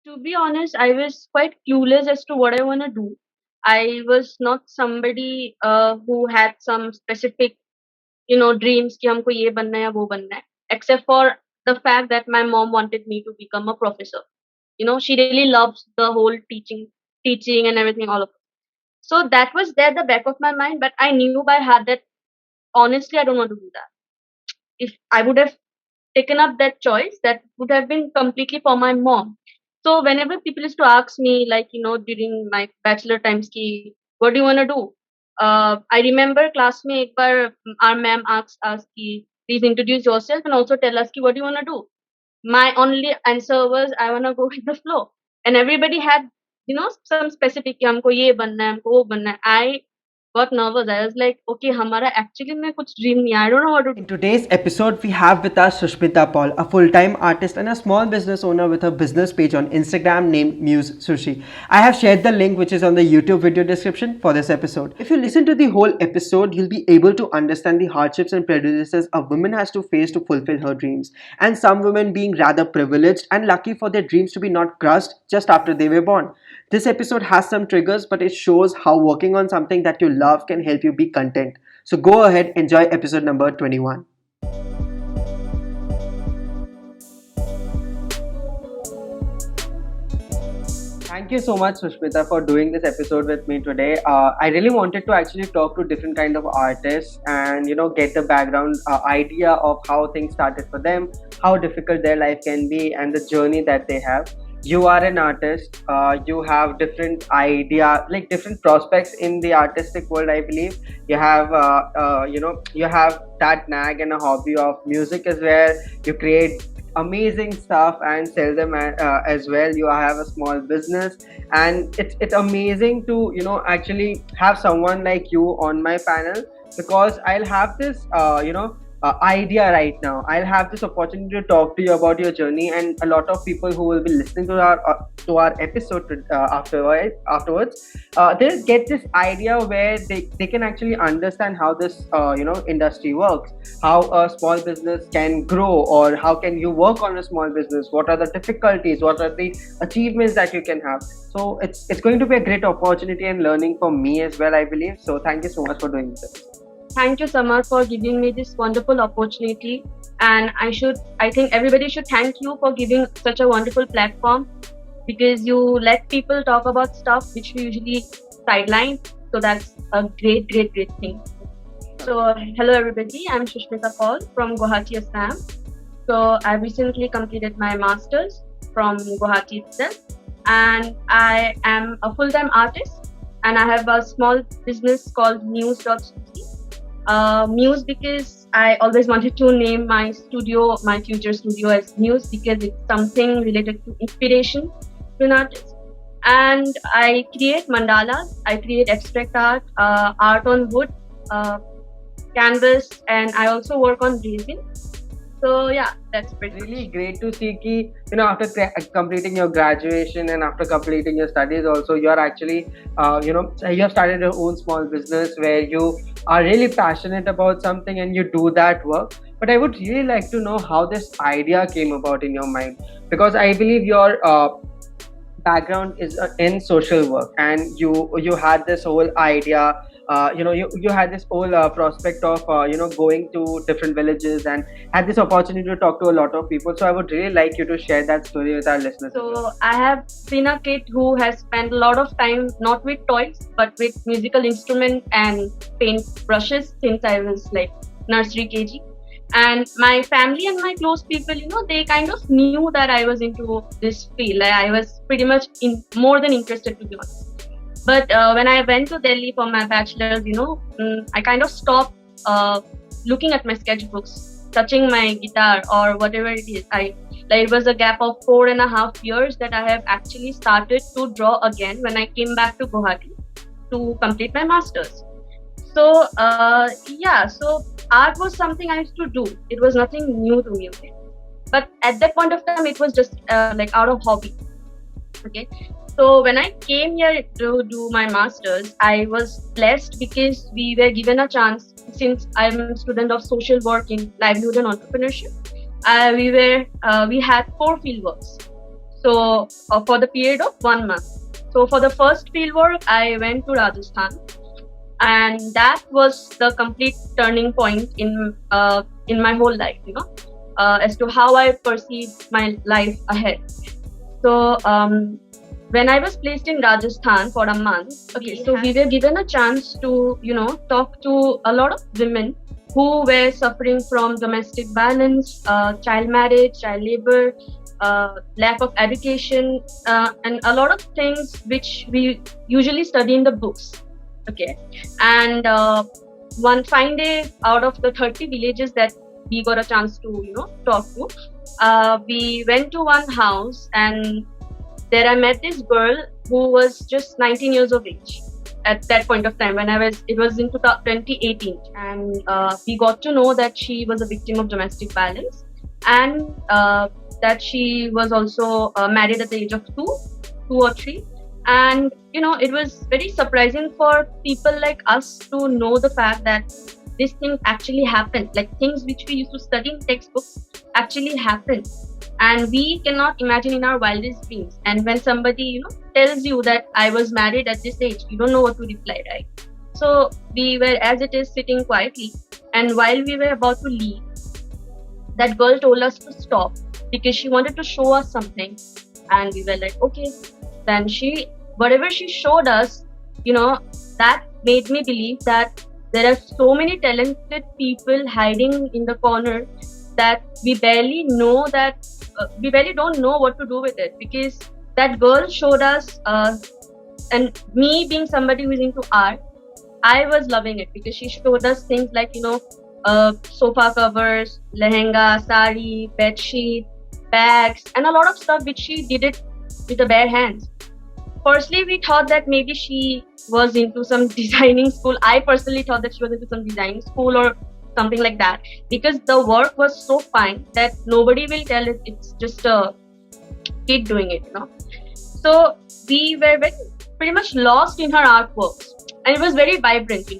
To be honest, I was quite clueless as to what I want to do. I was not somebody who had some specific, dreams कि हमको ये बनना है या वो बनना है. Except for the fact that my mom wanted me to become a professor. She really loves the whole teaching and everything, all of it. So that was there at the back of my mind, but I knew by heart that honestly I don't want to do that. If I would have taken up that choice, that would have been completely for my mom. So whenever people used to ask me, like, during my bachelor times, ki, what do you want to do? I remember class mein ek bar our ma'am asked us, ki, please introduce yourself and also tell us, ki, what do you want to do? My only answer was, I want to go with the flow. And everybody had, some specific, कि हमको ये बनना है, हमको वो बनना है. I got nervous. I was like, okay, हमारा actually में कुछ dream नहीं है. I don't know what to do. In today's episode, we have with us Sushmita Paul, a full-time artist and a small business owner with a business page on Instagram named Muse Sushi. I have shared the link which is on the YouTube video description for this episode. If you listen to the whole episode, you'll be able to understand the hardships and prejudices a woman has to face to fulfill her dreams. And some women being rather privileged and lucky for their dreams to be not crushed just after they were born. This episode has some triggers, but it shows how working on something that you love can help you be content. So go ahead, enjoy episode number 21. Thank you so much, Sushmita, for doing this episode with me today. I really wanted to actually talk to different kind of artists and get the background idea of how things started for them, how difficult their life can be, and the journey that they have. You are an artist. You have different idea, like different prospects in the artistic world. I believe you have, you have that knack and a hobby of music as well. You create amazing stuff and sell them as well. You have a small business, and it's amazing to actually have someone like you on my panel, because I'll have this idea right now. I'll have this opportunity to talk to you about your journey, and a lot of people who will be listening to our episode afterwards, they'll get this idea where they can actually understand how this industry works, how a small business can grow, or how can you work on a small business, what are the difficulties, what are the achievements that you can have. So it's going to be a great opportunity and learning for me as well, I believe. So thank you so much for doing this. Thank you, Samar, for giving me this wonderful opportunity. And I think everybody should thank you for giving such a wonderful platform, because you let people talk about stuff which we usually sideline. So that's a great, great, great thing. So hello everybody, I'm Sushmita Paul from Guwahati, Assam. So I recently completed my master's from Guwahati itself, and I am a full-time artist, and I have a small business called Muse.Sushi. Muse because I always wanted to name my future studio as Muse, because it's something related to inspiration to an artist. And I create mandalas, I create abstract art, art on wood, canvas, and I also work on resin. So yeah, that's pretty really much. great to see ki, after completing your graduation and after completing your studies also, you are actually you have started your own small business where you are really passionate about something and you do that work. But I would really like to know how this idea came about in your mind, because I believe your background is in social work, and you had this whole idea, you had this whole prospect of going to different villages and had this opportunity to talk to a lot of people. So I would really like you to share that story with our listeners as well. So I have been a kid who has spent a lot of time not with toys but with musical instruments and paint brushes since I was like nursery KG. And my family and my close people, they kind of knew that I was into this field. Like, I was pretty much more than interested, to be honest. But when I went to Delhi for my bachelor's, I kind of stopped looking at my sketchbooks, touching my guitar or whatever it is. It was a gap of 4.5 years that I have actually started to draw again when I came back to Guwahati to complete my master's. So so art was something I used to do. It was nothing new to me. Okay? But at that point of time, it was just like out of hobby. Okay. So when I came here to do my master's, I was blessed because we were given a chance, since I'm a student of social work in livelihood and entrepreneurship. We had 4 field works. So for the period of 1 month. So for the first field work, I went to Rajasthan, and that was the complete turning point in my whole life. As to how I perceived my life ahead. So when I was placed in Rajasthan for a month, okay, so we were given a chance to, talk to a lot of women who were suffering from domestic violence, child marriage, child labor, lack of education, and a lot of things which we usually study in the books. Okay, and one fine day, out of the 30 villages that we got a chance to, talk to, we went to one house, and there I met this girl who was just 19 years of age at that point of time. It was in 2018, and we got to know that she was a victim of domestic violence, and that she was also married at the age of two or three. And it was very surprising for people like us to know the fact that this thing actually happened. Like, things which we used to study in textbooks actually happened, and we cannot imagine in our wildest dreams. And when somebody tells you that I was married at this age, you don't know what to reply, right? So we were, as it is, sitting quietly, and while we were about to leave, that girl told us to stop because she wanted to show us something. And we were like, okay. Then whatever she showed us, that made me believe that there are so many talented people hiding in the corner that we barely don't know what to do with it, because that girl showed us, and me being somebody who is into art, I was loving it because she showed us things like, sofa covers, lehenga, sari, bed sheet, bags, and a lot of stuff which she did it with the bare hands. Firstly, we thought that maybe she was into some designing school. I personally thought that she was into some designing school or something like that, because the work was so fine that nobody will tell it's just a kid doing it. So we were pretty much lost in her artworks, and it was very vibrant.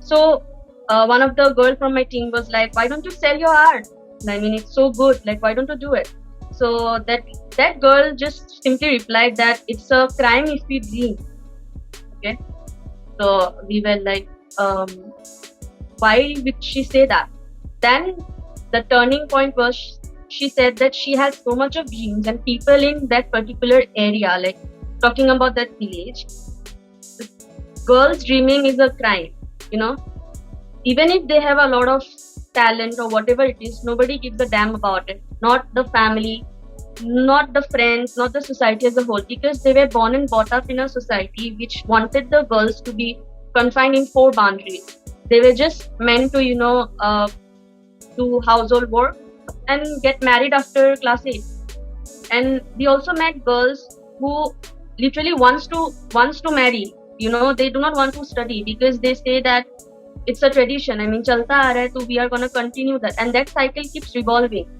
So one of the girls from my team was like, "Why don't you sell your art? I mean, it's so good. Like, why don't you do it?" So that girl just simply replied that it's a crime if we dream. Okay, so we were like, why would she say that? Then the turning point was, she said that she has so much of dreams, and people in that particular area, like talking about that village, girls dreaming is a crime. Even if they have a lot of talent or whatever it is, nobody gives a damn about it. Not the family, not the friends, not the society as a whole, because they were born and brought up in a society which wanted the girls to be confined in 4 boundaries. They were just meant to, do household work and get married after class 8. And we also met girls who literally wants to marry. They do not want to study because they say that it's a tradition. I mean, chalta aa raha hai, so we are gonna continue that, and that cycle keeps revolving.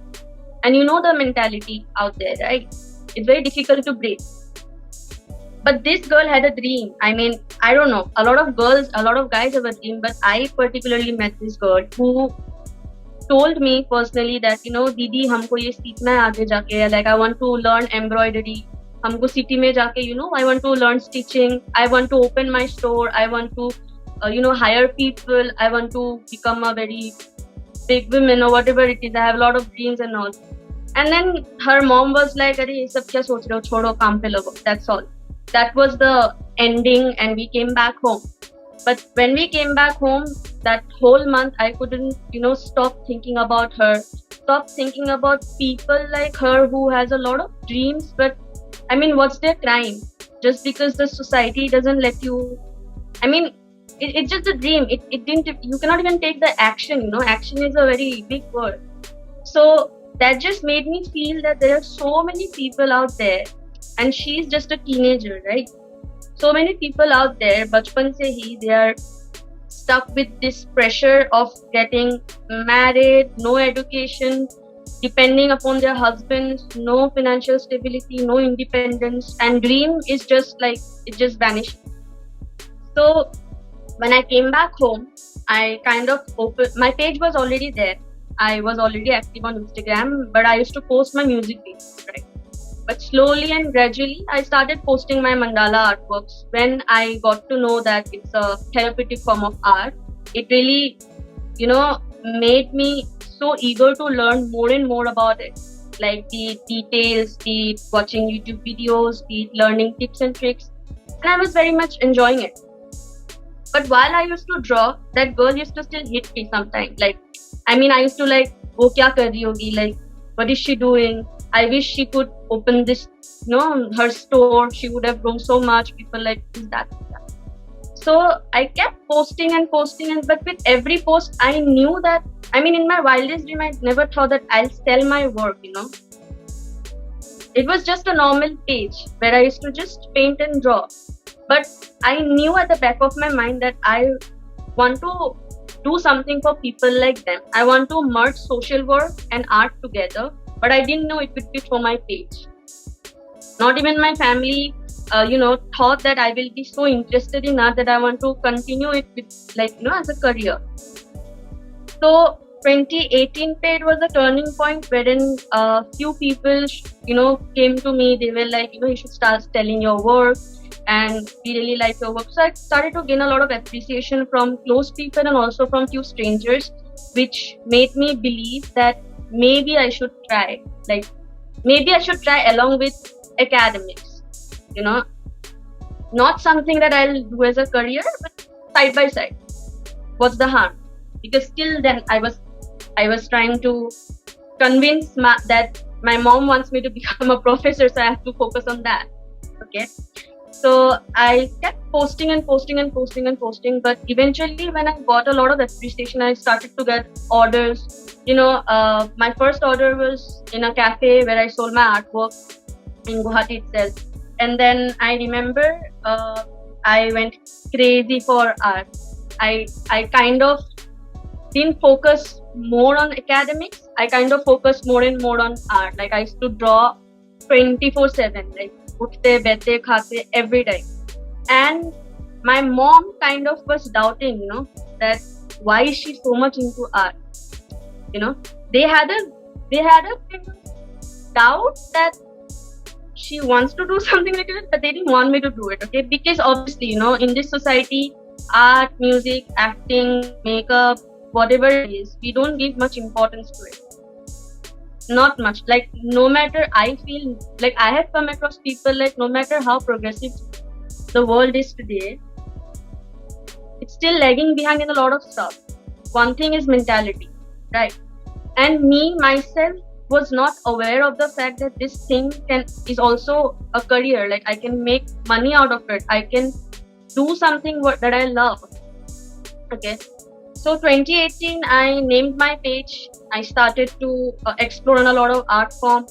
And the mentality out there, right? It's very difficult to break. But this girl had a dream. I mean, I don't know. A lot of guys have a dream, but I particularly met this girl who told me personally that, Didi, humko ye seekhna hai aage jaake. Like, I want to learn embroidery. Humko city mein jaake, I want to learn stitching. I want to open my store. I want to, hire people. I want to become a very big woman or whatever it is. I have a lot of dreams and all. And then her mom was like, "Arey, ye sab kya soch rahe ho? Chodo, kaam pe lago." That's all. That was the ending, and we came back home. But when we came back home, that whole month I couldn't, stop thinking about her, stop thinking about people like her who has a lot of dreams. But I mean, what's their crime? Just because the society doesn't let you. I mean, it's just a dream. It didn't. You cannot even take the action. Action is a very big word. So that just made me feel that there are so many people out there, and she's just a teenager, right? So many people out there, bachpan se hi, they are stuck with this pressure of getting married, no education, depending upon their husbands, no financial stability, no independence, and dream is just like, it just vanished. So when I came back home, I kind of opened, my page was already there. I was already active on Instagram, but I used to post my music videos, right? But slowly and gradually, I started posting my mandala artworks. When I got to know that it's a therapeutic form of art, it really, made me so eager to learn more and more about it. Like the details, the watching YouTube videos, the learning tips and tricks. And I was very much enjoying it. But while I used to draw, that girl used to still hit me sometimes. I used to like, "Oh, kya kar rahi hogi?" Like, what is she doing? I wish she could open this, her store. She would have grown so much. People like, is that? So I kept posting and posting, but with every post, I knew that. In my wildest dream, I never thought that I'll sell my work. It was just a normal page where I used to just paint and draw. But I knew at the back of my mind that I want to do something for people like them. I want to merge social work and art together, but I didn't know it would be for my page. Not even my family, thought that I will be so interested in art that I want to continue it with, as a career. So 2018 it was a turning point wherein a few people, came to me. They were like, you should start selling your work, and we really like your work. So I started to gain a lot of appreciation from close people and also from few strangers, which made me believe that maybe I should try. Maybe I should try along with academics. Not something that I'll do as a career, but side by side. What's the harm? Because till then I was trying to convince that my mom wants me to become a professor, so I have to focus on that. Okay. So I kept posting and posting and posting and posting, but eventually when I got a lot of appreciation, I started to get orders. My first order was in a cafe where I sold my artwork in Guwahati itself. And then I remember I went crazy for art. I kind of didn't focus more on academics. I kind of focused more and more on art. Like I used to draw 24/7, like uthte, bete, khate, every time. And my mom kind of was doubting, that why is she so much into art? They had a kind of doubt that she wants to do something like that, but they didn't want me to do it. Okay, because obviously, in this society, art, music, acting, makeup, whatever it is, we don't give much importance to it. Not much. Like, no matter, I feel like I have come across people, like, no matter how progressive the world is today, it's still lagging behind in a lot of stuff. One thing is mentality, right? And me, myself, was not aware of the fact that this thing is also a career. Like, I can make money out of it. I can do something that I love. Okay. So 2018, I named my page. I started to explore on a lot of art form.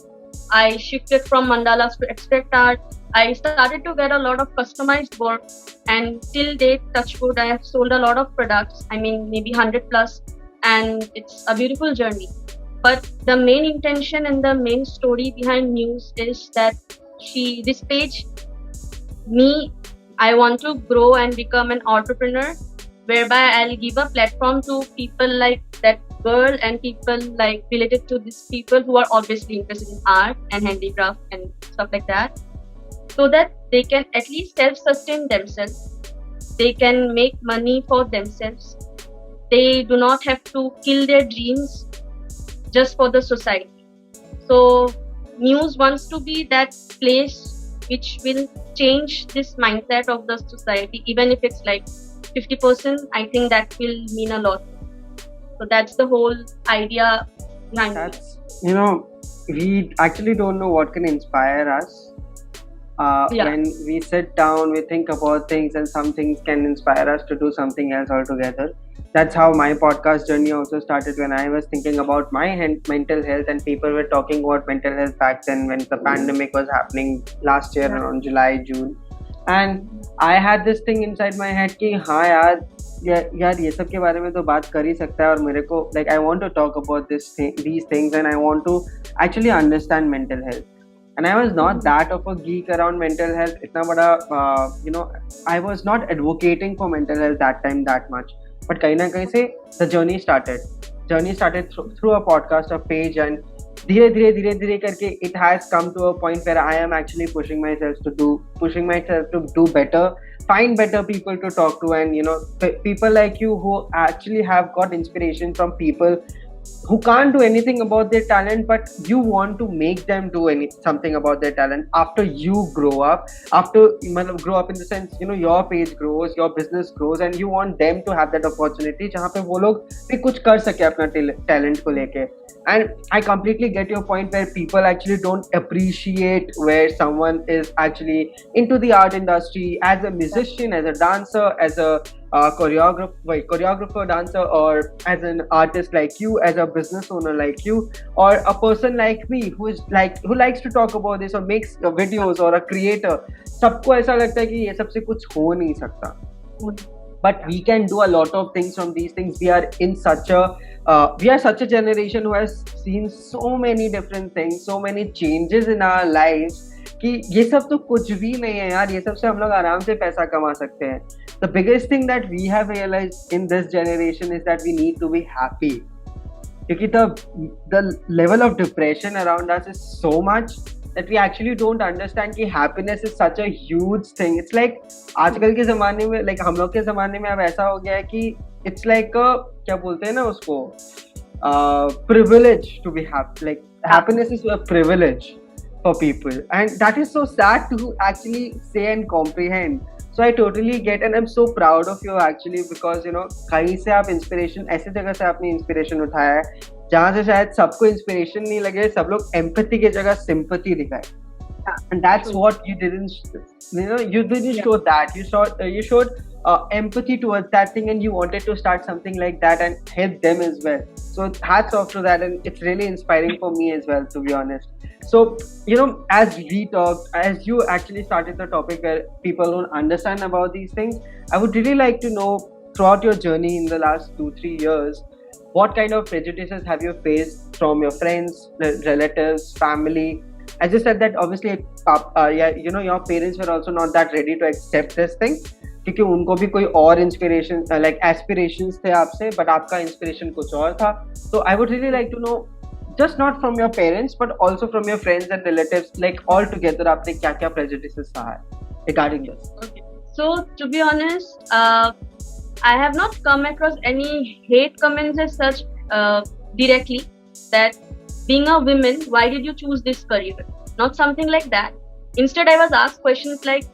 I shifted from mandalas to abstract art. I started to get a lot of customized work, and till date, touch wood, I have sold a lot of products. Maybe 100 plus, and it's a beautiful journey. But the main intention and the main story behind Muse is that this page, I want to grow and become an entrepreneur, whereby I'll give a platform to people like that girl and people like related to these people who are obviously interested in art and handicraft and stuff like that, so that they can at least self-sustain themselves. They can make money for themselves. They do not have to kill their dreams just for the society. So Muse wants to be that place which will change this mindset of the society, even if it's like 50%. I think that will mean a lot. So that's the whole idea behind it. We actually don't know what can inspire us. When we sit down, we think about things, and some things can inspire us to do something else altogether. That's how my podcast journey also started, when I was thinking about my mental health, and people were talking about mental health back then when the pandemic was happening last year around July, June. And I had this thing inside my head कि हाँ यार ये सब के बारे में तो बात कर ही सकता है, और मेरे को like I want to talk about these things, and I want to actually understand mental health. And I was not that of a geek around mental health. इतना बड़ा I was not advocating for mental health that time that much. But कहीं ना कहीं से the journey started through a podcast, a page, and धीरे धीरे करके it has come to a point where I am actually pushing myself to do better, find better people to talk to, and people like you who actually have got inspiration from people who can't do anything about their talent, but you want to make them do something about their talent after you grow up. After grow up in the sense, your page grows, your business grows, and you want them to have that opportunity जहाँ पे वो लोग भी कुछ कर सके अपना talent को लेके. And I completely get your point where people actually don't appreciate where someone is actually into the art industry as a musician, as a dancer, as a choreographer, dancer, or as an artist like you, as a business owner like you, or a person like me who likes to talk about this or makes videos, or a creator. सबको ऐसा लगता है कि ये सबसे कुछ हो नहीं सकता. But we can do a lot of things from these things. We are such a generation who has seen so many different things, so many changes in our lives, कि ये सब तो कुछ भी नहीं है यार. ये सब से हम लोग आराम से पैसा कमा सकते हैं. The biggest thing that we have realized in this generation is that we need to be happy. क्योंकि the level of depression around us is so much that we actually don't understand कि happiness is such a huge thing. It's like आजकल के ज़माने में, like हम लोग के ज़माने में अब ऐसा हो गया है कि it's like क्या बोलते हैं ना उसको, privilege to be happy. Like happiness is a privilege for people, and that is so sad to actually say and comprehend. So I totally get, and I'm so proud of you actually, because कहीं से आप inspiration, ऐसे जगह से आपने inspiration उठाया है जहाँ से शायद सबको inspiration नहीं लगे, सब लोग empathy के जगह sympathy दिखाए. And that's what you didn't show that. You showed empathy towards that thing, and you wanted to start something like that and help them as well. So hats off to that, and it's really inspiring for me as well, to be honest. So as we talked, as you actually started the topic where people don't understand about these things, I would really like to know, throughout your journey in the last 2-3 years, what kind of prejudices have you faced from your friends, relatives, family? As you said that obviously your parents were also not that ready to accept this thing, क्योंकि उनको भी कोई और inspiration like aspirations थे आपसे, but आपका inspiration कुछ और था. So I would really like to know, just not from your parents but also from your friends and relatives, like all together आपने क्या क्या prejudices सहा है regarding this. Okay. So to be honest, I have not come across any hate comments as such directly, that being a woman, why did you choose this career? Not something like that. Instead, I was asked questions like,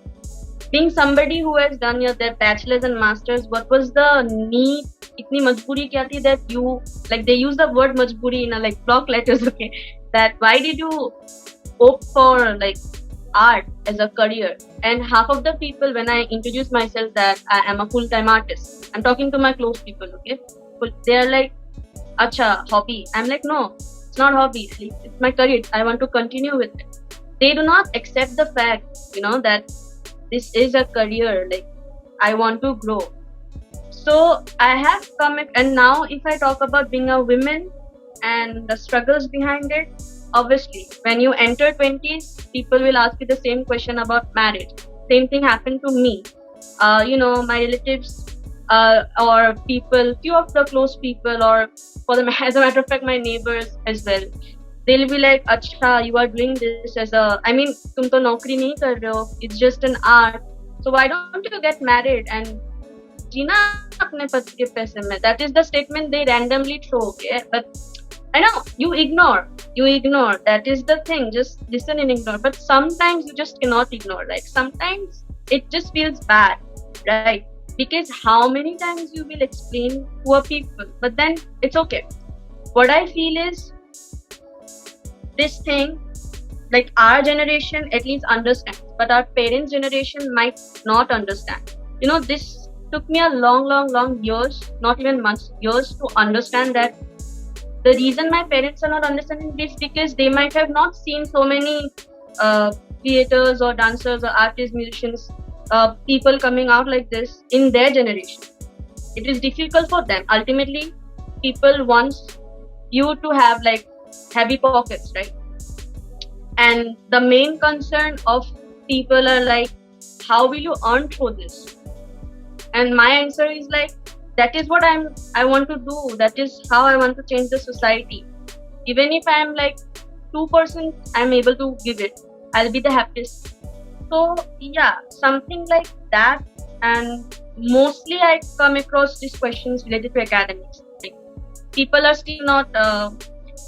being somebody who has done their bachelor's and master's, what was the need? Itni majburi kya thi that you, like, they use the word majburi in like block letters, okay? That why did you opt for like art as a career? And half of the people, when I introduce myself that I am a full-time artist, I'm talking to my close people, okay? They are like, acha, hobby. I'm like, no, it's not hobby. It's my career. I want to continue with it. They do not accept the fact, that this is a career. Like, I want to grow. So I have come, and now if I talk about being a woman and the struggles behind it, obviously, when you enter 20s, people will ask you the same question about marriage. Same thing happened to me. My relatives or people, few of the close people, or as a matter of fact, my neighbors as well. They'll be like, "Acha, you are doing this tum to naukri nahi kar rahe ho. It's just an art. So why don't you get married and जीना अपने पति के पैसे में?" That is the statement they randomly throw. Okay, but I know you ignore. That is the thing. Just listen and ignore. But sometimes you just cannot ignore. Like sometimes it just feels bad, right? Because how many times you will explain to a people, but then it's okay. What I feel is, this thing, like our generation at least understands, but our parents' generation might not understand. This took me a long years, not even months, years to understand that the reason my parents are not understanding this, because they might have not seen so many creators or dancers or artists, musicians, people coming out like this in their generation. It is difficult for them. Ultimately, people want you to have like heavy pockets, right? And the main concern of people are like, how will you earn through this? And my answer is like, that is what I want to do. That is how I want to change the society. Even if I'm like 2% I'm able to give it, I'll be the happiest. So yeah, something like that. And mostly I come across these questions related to academics. Like people are still not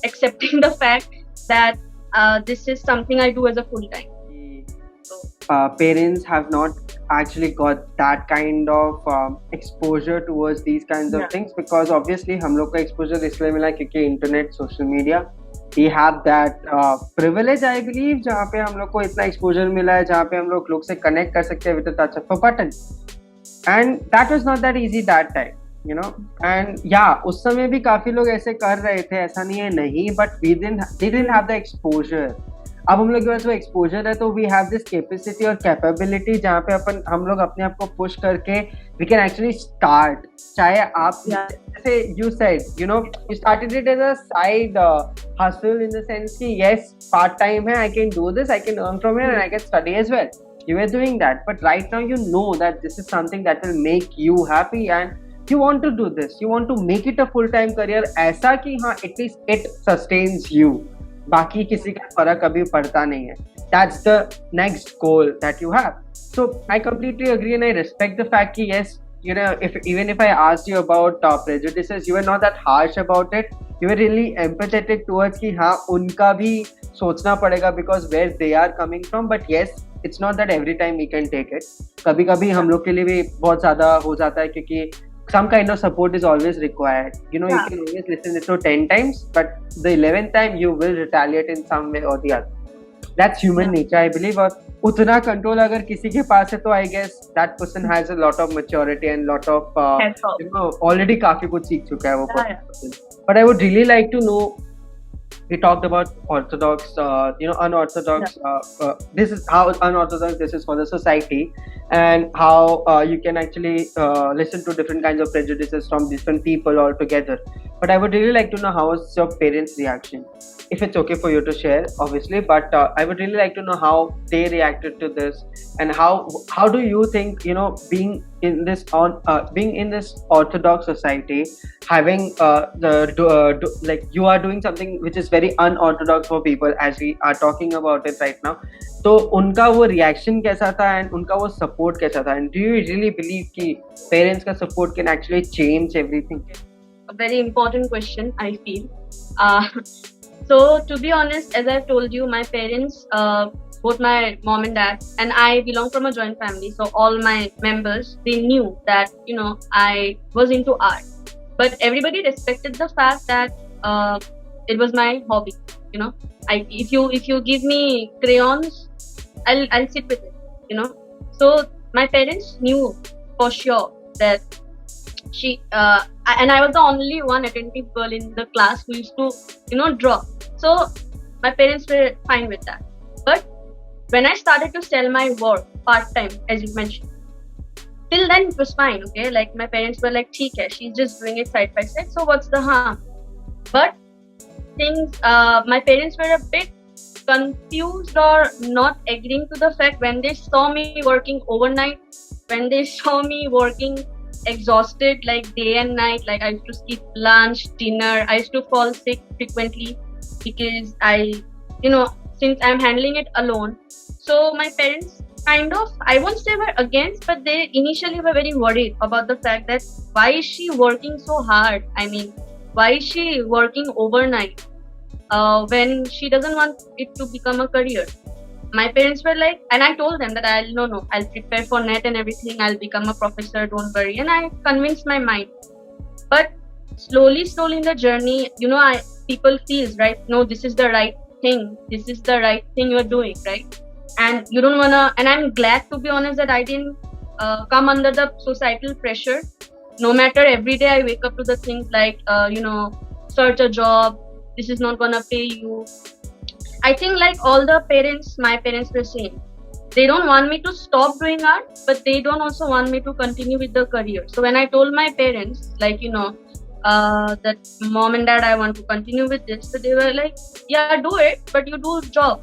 accepting the fact that this is something I do as a full time. So Parents have not actually got that kind of exposure towards these kinds of yeah, things, because obviously हम लोग का exposure इसलिए मिला क्योंकि internet, social media, we have that privilege I believe, जहाँ पे हम लोग को इतना exposure मिला है, जहाँ पे हम लोग से connect कर सकते हैं with the touch of a button, and that was not that easy that time, you know. And yeah, उस समय भी काफी लोग ऐसे कर रहे थे, ऐसा नहीं है नहीं, but we didn't have the exposure. अब हम लोग के पास वो एक्सपोजर है, तो वी हैव दिस कैपेसिटी और कैपेबिलिटी जहाँ पे हम लोग अपने आप को पुश करके वी कैन एक्चुअली स्टार्ट. चाहे आप जैसे you said, you know, you started it as a side hustle in the sense कि यस पार्ट टाइम है, I can do this, I can earn from here and I can study as well. You were doing that, but right now you know that this is something that will make you happy and you want to do this. You want to make it a full-time career, ऐसा कि हाँ at least it sustains you. बाकी किसी का फर्क अभी पड़ता नहीं है. That's the next goal that you have. So I completely agree and I respect the fact कि yes, you know, even if I asked you about prejudices, you were not that harsh about it. You were really empathetic towards कि हाँ उनका भी सोचना पड़ेगा because where they are coming from. But yes, it's not that every time we can take it. कभी कभी हम लोग के लिए भी बहुत ज़्यादा हो जाता है क्योंकि some kind of support is always required. You know, you can always listen it to 10 times, but the 11th time you will retaliate in some way or the other. That's human nature, I believe. और उतना control अगर किसी के पास है तो I guess that person has a lot of maturity and lot of you know, already काफी कुछ सीख चुका है वो person. But I would really like to know, we talked about orthodox, you know, unorthodox. This is how unorthodox this is for the society, and how you can actually listen to different kinds of prejudices from different people altogether. But I would really like to know how was your parents' reaction, if it's okay for you to share, obviously. But I would really like to know how they reacted to this, and how do you think, you know, being in this orthodox society, having like you are doing something which is very unorthodox for people, as we are talking about it right now. तो उनका वो reaction कैसा था and उनका वो support कैसा था, and do you really believe कि parents का support can actually change everything? A very important question, I feel. So to be honest, as I've told you, my parents, both my mom and dad, and I belong from a joint family, so all my members, they knew that, you know, I was into art. But everybody respected the fact that it was my hobby. You know, if you give me crayons, I'll sit with it. You know, so my parents knew for sure that and I was the only one attentive girl in the class who used to, you know, draw. So my parents were fine with that. But when I started to sell my work part time, as you mentioned, till then it was fine. Okay, like my parents were like, "ठीक है, she's just doing it side by side. So what's the harm?" But my parents were a bit confused or not agreeing to the fact when they saw me working overnight, when they saw me working exhausted like day and night, like I used to skip lunch, dinner, I used to fall sick frequently because since I'm handling it alone. So my parents kind of, I won't say were against, but they initially were very worried about the fact that why is she working so hard? I mean, why is she working overnight when she doesn't want it to become a career? My parents were like, and I told them that I'll prepare for net and everything, I'll become a professor, don't worry. And I convinced my mind. But slowly in the journey, people feels, right? No, this is the right thing. This is the right thing you're doing, right? And you don't wanna, and I'm glad, to be honest, that I didn't come under the societal pressure. No matter, every day I wake up to the things like, search a job, this is not gonna pay you. I think like all the parents, my parents were saying, they don't want me to stop doing art, but they don't also want me to continue with the career. So when I told my parents, like, that mom and dad, I want to continue with this, so they were like, yeah, do it, but you do a job.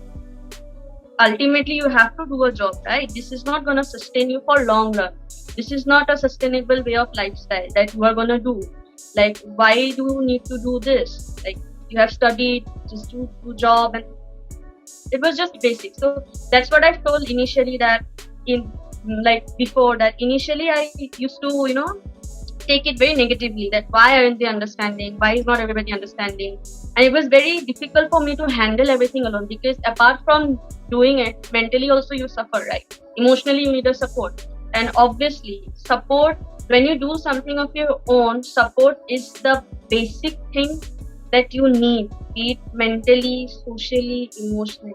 Ultimately, you have to do a job, right? This is not going to sustain you for long run. This is not a sustainable way of lifestyle that you are going to do. Like, why do you need to do this? Like, you have studied, just do job, and it was just basic. So that's what I've told initially, that in like before that, initially I used to, take it very negatively, that why aren't they understanding, why is not everybody understanding. And it was very difficult for me to handle everything alone, because apart from doing it, mentally also you suffer, right? Emotionally you need a support. And obviously support, when you do something of your own, support is the basic thing that you need, be it mentally, socially, emotionally.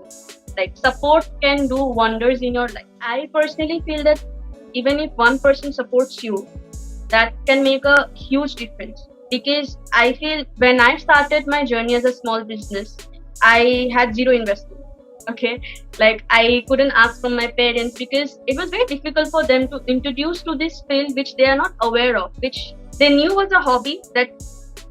Like support can do wonders in your life. I personally feel that even if one person supports you, that can make a huge difference. Because I feel when I started my journey as a small business, I had zero investment. Okay, like I couldn't ask from my parents, because it was very difficult for them to introduce to this field which they are not aware of, which they knew was a hobby, that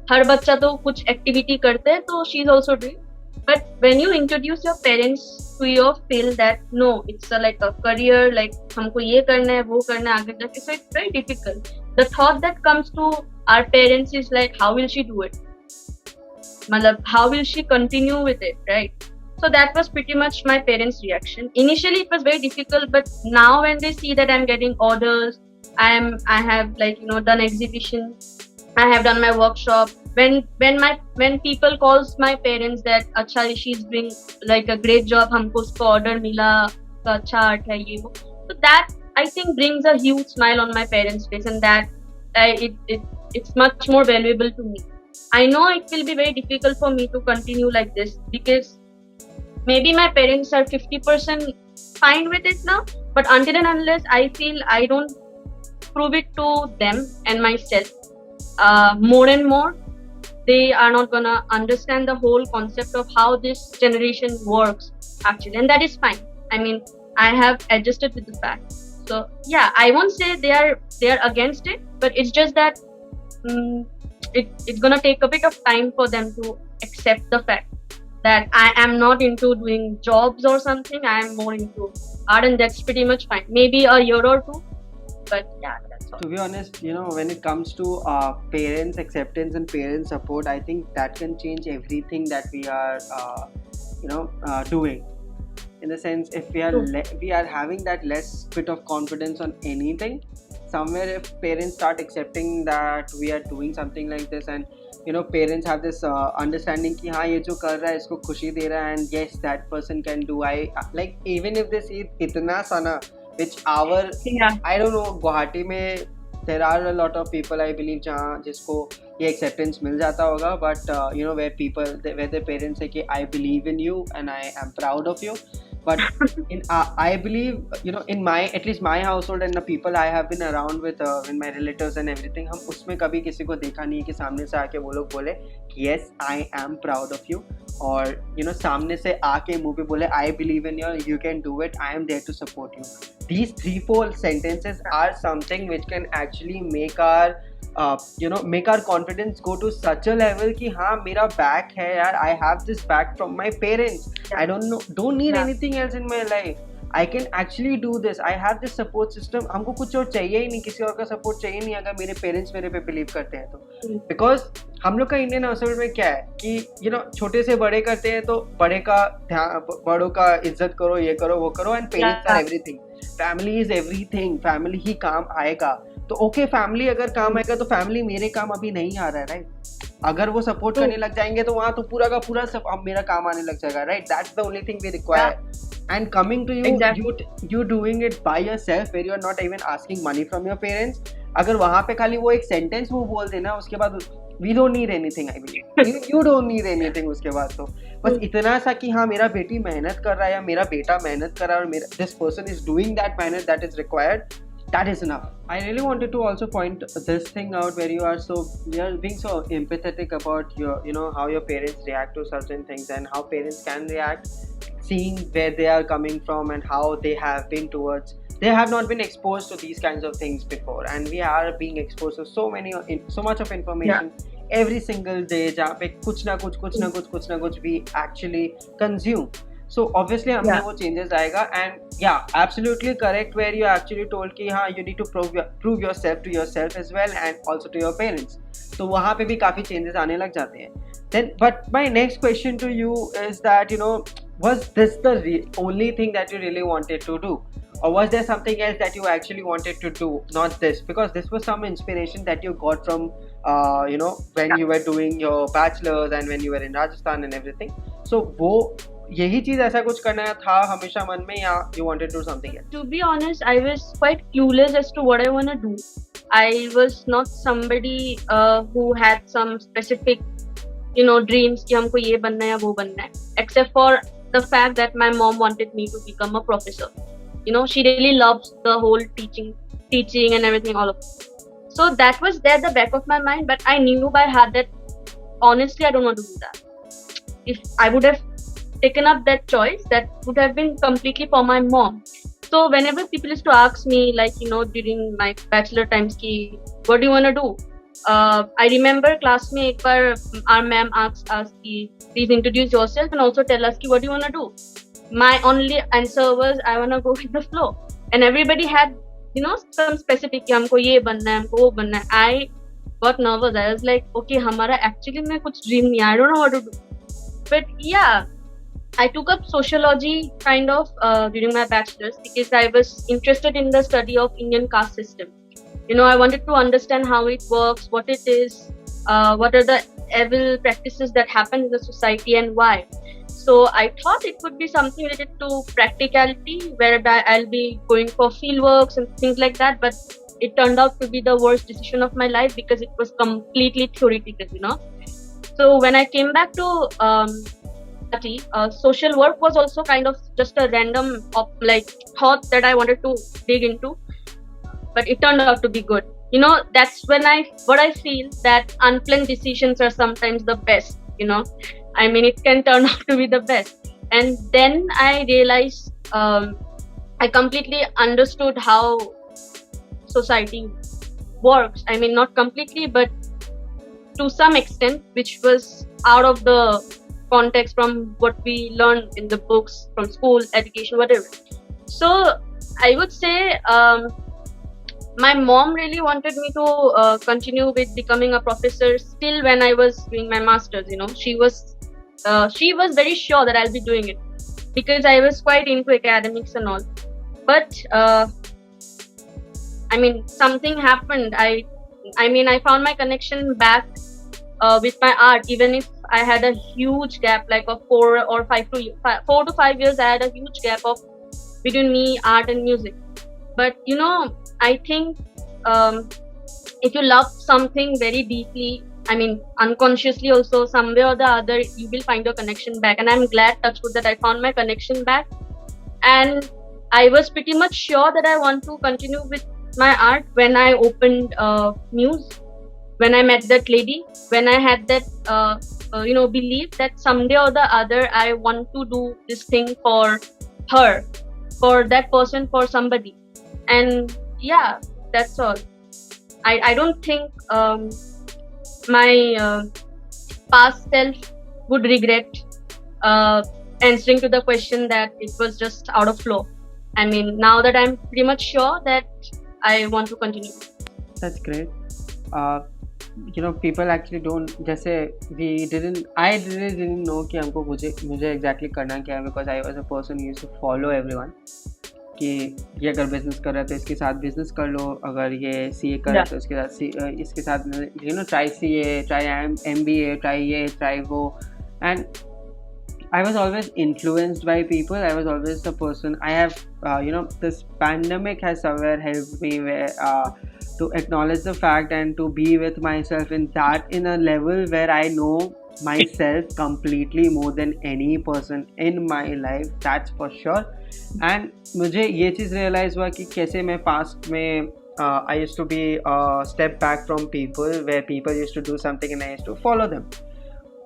हर बच्चा तो कुछ activity करते हैं, तो she is also doing. But when you introduce your parents to your field, that no, it's like a career, like हमको ये करना है, वो करना है आगे जाके, so it's very difficult. The thought that comes to our parents is like, how will she do it? मतलब how will she continue with it, right? So that was pretty much my parents' reaction. Initially, it was very difficult, but now when they see that I'm getting orders, I have like done exhibition, I have done my workshop. When people calls my parents that अच्छा she's doing like a great job, हमको उसको order मिला, तो अच्छा art है ये वो, so that I think brings a huge smile on my parents' face, and that it's much more valuable to me. I know it will be very difficult for me to continue like this, because maybe my parents are 50% fine with it now, but until and unless I feel I don't prove it to them and myself more and more, they are not gonna understand the whole concept of how this generation works actually, and that is fine. I mean, I have adjusted with the fact. So yeah, I won't say they are against it, but it's just that it's gonna take a bit of time for them to accept the fact that I am not into doing jobs or something. I am more into art, and that's pretty much fine. Maybe a year or two, but yeah, that's all. To be honest, when it comes to parents acceptance and parents support, I think that can change everything that we are doing. In the sense, if we are we are having that less bit of confidence on anything, somewhere if parents start accepting that we are doing something like this, and parents have this understanding कि हाँ ये जो कर रहा है इसको खुशी दे रहा है, and yes, that person can do. I like, even if they see इतना सा ना, which our I don't know, Guwahati में there are a lot of people I believe जहाँ जिसको ये acceptance मिल जाता होगा, but where their parents say कि I believe in you and I am proud of you. But I believe in my, at least my household and the people I have been around with my relatives and everything, हम उसमें कभी किसी को देखा नहीं है कि सामने से आके वो लोग बोले कि yes, I am proud of you, और सामने से आके मुंह पे बोले I believe in you, you can do it, I am there to support you. These 3-4 sentences are something which can actually make our make our confidence go to such a level कि हाँ मेरा back है यार, I have this back from my parents. I don't need anything else in my life. I can actually do this. I have this support system. हमको कुछ और चाहिए ही नहीं, किसी और का support चाहिए नहीं अगर मेरे parents मेरे पे believe करते हैं तो. Because हम लोग का इंडियन हाउसहोल्ड में क्या है कि छोटे से बड़े करते हैं, तो बड़े का ध्यान, बड़ों का इज्जत करो, ये करो वो करो, and parents are everything. Family is everything. Family ही काम आएगा, तो ओके फैमिली अगर काम आएगा तो फैमिली मेरे काम अभी नहीं आ रहा है, राइट? अगर वो सपोर्ट करने लग जाएंगे तो वहाँ तो पूरा का पूरा सब अब मेरा काम आने लग जाएगा, right? That's the only thing we require. And coming to you doing it by yourself, where you are not even asking money from your parents. अगर वहाँ पे खाली वो एक सेंटेंस वो बोल देना, उसके बाद we don't need anything, I believe. You don't need anything उसके बाद तो बस इतना सा कि हाँ मेरा बेटी मेहनत कर रहा है या मेरा बेटा मेहनत कर रहा है और मेरा this person is doing that मेहनत that is required. That is enough. I really wanted to also point this thing out, where you are being so empathetic about your how your parents react to certain things and how parents can react, seeing where they are coming from and how they have been towards. They have not been exposed to these kinds of things before, and we are being exposed to so much of information every single day. जहाँ पे कुछ ना कुछ we actually consume. So obviously हम में Yeah. वो changes आएगा. And yeah, absolutely correct where you actually told कि हाँ you need to prove yourself to yourself as well and also to your parents. तो वहाँ पे भी काफ़ी changes आने लग जाते हैं. Then, but my next question to you is that, you know, was this the only thing that you really wanted to do? Or was there something else that you actually wanted to do, not this? Because this was some inspiration that you got from, you know, when you were doing your bachelor's and when you were in Rajasthan and everything. So, वो यही चीज ऐसा कुछ करना था हमेशा मन में या you wanted to do something else? To be honest, I was quite clueless as to what I want to do. I was not somebody who had some specific, you know, dreams कि हमको ये बनना है या वो बनना है. Except for the fact that my mom wanted me to become a professor. You know, she really loves the whole teaching and everything, all of it. So that was there at the back of my mind, but I knew by heart that honestly I don't want to do that. If I would have taken up that choice, that would have been completely for my mom. So whenever people used to ask me, like, you know, during my bachelor times, ki, what do you want to do? I remember class में एक बार our ma'am asked us कि please introduce yourself and also tell us कि what do you want to do. My only answer was I want to go with the flow, and everybody had, you know, some specific कि हमको ये बनना है, हमको वो बनना है. I got nervous. I was like, okay, हमारा actually में कुछ dream नहीं है. I don't know what to do. But yeah, I took up sociology kind of during my bachelor's because I was interested in the study of Indian caste system. You know, I wanted to understand how it works, what it is, what are the evil practices that happen in the society and why. So I thought it would be something related to practicality, whereby I'll be going for field works and things like that. But it turned out to be the worst decision of my life because it was completely theoretical, you know. So when I came back to social work was also kind of just a random thought that I wanted to dig into, but it turned out to be good. You know, that's when I feel that unplanned decisions are sometimes the best. You know, I mean, it can turn out to be the best. And then I realized I completely understood how society works. I mean, not completely, but to some extent, which was out of the context from what we learned in the books, from school, education, whatever. So I would say my mom really wanted me to continue with becoming a professor still when I was doing my master's. You know, she was very sure that I'll be doing it because I was quite into academics and all. But I mean, something happened. I found my connection back with my art, even if I had a huge gap, like of 4 to 5 years. I had a huge gap between me, art and music. But you know, I think if you love something very deeply, I mean, unconsciously also, some way or the other, you will find your connection back. And I'm glad, touchwood, that I found my connection back. And I was pretty much sure that I want to continue with my art when I opened Muse, when I met that lady, when I had that belief that someday or the other I want to do this thing for her, for that person, for somebody. And yeah, that's all. I don't think my past self would regret answering to the question that it was just out of flow. I mean, now that I'm pretty much sure that I want to continue. That's great. You know, people actually don't, जैसे I really didn't know कि हमको मुझे exactly करना क्या है, because I was a person who used to follow everyone कि ये अगर बिजनेस कर रहा है तो इसके साथ बिजनेस कर लो, अगर ये CA कर रहा है तो इसके साथ you know, try CA, try MBA, try ये, try वो. And I was always influenced by people. I was always the person. I have, this pandemic has somewhere helped me to acknowledge the fact and to be with myself in a level where I know myself completely more than any person in my life. That's for sure. And मुझे ये चीज़ realize हुआ कि कैसे मैं past में I used to be a step back from people, where people used to do something and I used to follow them.